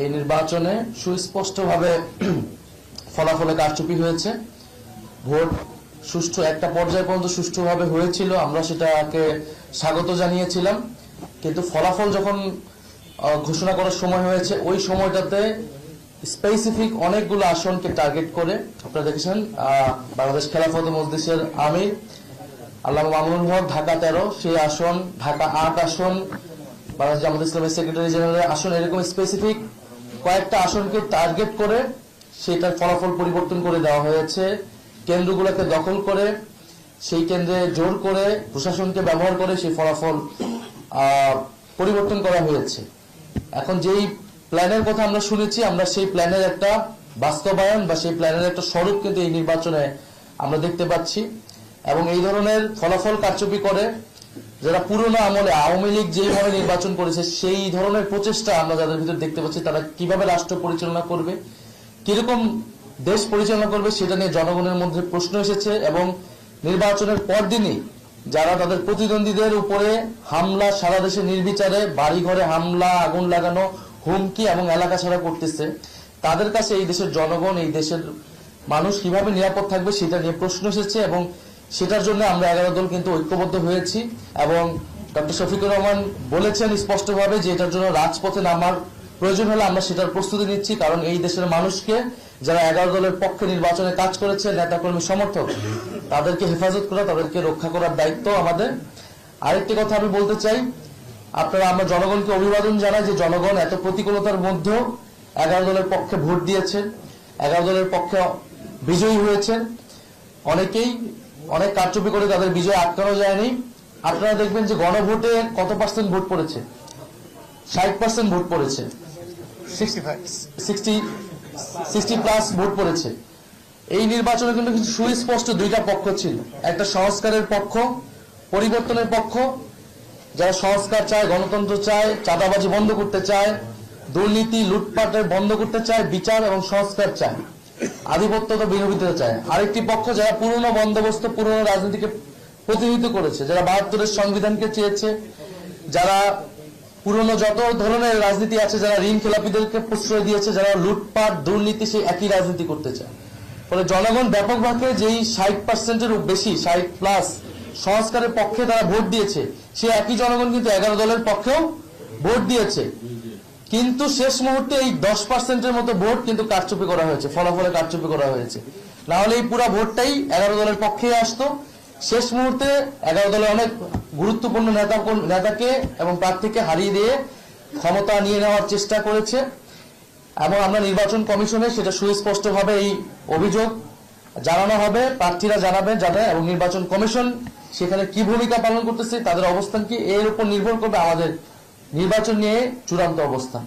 এই নির্বাচনে সুস্পষ্টভাবে ফলাফলে কারচুপি হয়েছে। ভোট সুষ্ঠু একটা পর্যায় পর্যন্ত সুষ্ঠুভাবে হয়েছিল, আমরা সেটাকে স্বাগত জানিয়েছিলাম। কিন্তু ফলাফল যখন ঘোষণা করার সময় হয়েছে, ওই সময়টাতে স্পেসিফিক অনেকগুলো আসনকে টার্গেট করে আপনারা দেখেছেন বাংলাদেশ খেলাফত মজলিসের আমির আল্লামা মামুনুল হক ঢাকা 13, সেই আসন, ঢাকা 8 আসন, বাংলাদেশ জামাত ইসলামের সেক্রেটারি জেনারেলের আসন, এরকম স্পেসিফিক কয়েকটা আসনকে টার্গেট করে সেটার ফলাফল পরিবর্তন করে দেওয়া হয়েছে। কেন্দ্রগুলোকে দখল করে সেই কেন্দ্রে জোর করে প্রশাসনকে ব্যবহার করে সেই ফলাফল পরিবর্তন করা হয়েছে। এখন যেই প্ল্যানের কথা আমরা শুনেছি, আমরা সেই প্ল্যানের একটা বাস্তবায়ন বা সেই প্ল্যানের একটা স্বরূপ কিন্তু এই নির্বাচনে আমরা দেখতে পাচ্ছি। এবং এই ধরনের ফলাফল কারচুপি করে যারা পুরনো আমলে আওয়ামী লীগ যেইভাবে নির্বাচন করেছে, সেই ধরনের প্রচেষ্টা আমরা যাদের ভিতর দেখতে পাচ্ছি, তারা কিভাবে রাষ্ট্র পরিচালনা করবে, কিরকম দেশ পরিচালনা করবে, সেটা নিয়ে জনগণের মধ্যে প্রশ্ন এসেছে। এবং নির্বাচনের পরদিনই যারা তাদের প্রতিদ্বন্দ্বীদের উপরে হামলা, সারা দেশে নির্বিচারে বাড়িঘরে হামলা, আগুন লাগানো, হুমকি এবং এলাকা ছাড়া করতেছে, তাদের কাছে এই দেশের জনগণ, এই দেশের মানুষ কিভাবে নিরাপদ থাকবে সেটা নিয়ে প্রশ্ন এসেছে। এবং সেটার জন্য আমরা 11 দল কিন্তু ঐক্যবদ্ধ হয়েছি। এবং ডক্টর শফিকুর রহমান বলেছেন স্পষ্টভাবে যে এটার জন্য রাজপথে নামার প্রয়োজন হলে আমরা সেটার প্রস্তুতি নিচ্ছি। কারণ এই দেশের মানুষকে, যারা 11 দলের পক্ষে নির্বাচনে কাজ করেছে, নেতাকর্মী সমর্থক, তাদেরকে হেফাজত করা, তাদেরকে রক্ষা করার দায়িত্ব আমাদের। আরেকটি কথা আমি বলতে চাই, আমরা জনগণকে অভিবাদন জানাই যে জনগণ এত প্রতিকূলতার মধ্যেও 11 দলের পক্ষে ভোট দিয়েছেন, 11 দলের পক্ষে বিজয়ী হয়েছেন। অনেকেই অনেক কারচুপি করে তাদের বিজয় আটকানো যায়নি। আপনারা দেখবেন যে গণভোটে কত পার্সেন্ট ভোট পড়েছে, 60% ভোট পড়েছে, 60+ ভোট পড়েছে। এই নির্বাচনে কিন্তু কিছু সুস্পষ্ট দুইটা পক্ষ ছিল, একটা সংস্কারের পক্ষ, পরিবর্তনের পক্ষ, যারা সংস্কার চায়, গণতন্ত্র চায়, চাঁদাবাজি বন্ধ করতে চায়, দুর্নীতি লুটপাটের বন্ধ করতে চায়, বিচার এবং সংস্কার চায়, আধিপত্য বিরোধিতা চায়। আরেকটি পক্ষ যারা পুরনো বন্দোবস্ত, পুরনো রাজনীতিকে প্রতিনিধিত্ব করেছে, যারা 72-এর সংবিধানকে চেয়েছে, যারা পুরনো যত ধরনের রাজনীতি আছে, যারা ঋণ খেলাপিদেরকে প্রশ্রয় দিয়েছে, যারা লুটপাট দুর্নীতি, সেই একই রাজনীতি করতে চায়। ফলে জনগণ ব্যাপকভাবে যেই 60%-এর বেশি, 60+ সংস্কারের পক্ষে তারা ভোট দিয়েছে, সে একই জনগণ কিন্তু 11 দলের পক্ষেও ভোট দিয়েছে। কিন্তু শেষ মুহূর্তে এই 10%-এর মতো ভোট কিন্তু কারচুপি করা হয়েছে, ফলাফলে কারচুপি করা হয়েছে। না হলে এই পুরা ভোটটাই 11 দলের পক্ষেই আসতো। শেষ মুহূর্তে 11 দলের অনেক গুরুত্বপূর্ণ নেতাকে এবং প্রার্থীকে হারিয়ে দিয়ে ক্ষমতা নিয়ে নেওয়ার চেষ্টা করেছে। এবং আমরা নির্বাচন কমিশনে সেটা সুস্পষ্টভাবে এই অভিযোগ জানানো হবে, প্রার্থীরা জানাবেন এবং নির্বাচন কমিশন সেখানে কি ভূমিকা পালন করতেছে, তাদের অবস্থান কি, এর উপর নির্ভর করবে আমাদের নির্বাচন নিয়ে চূড়ান্ত অবস্থান।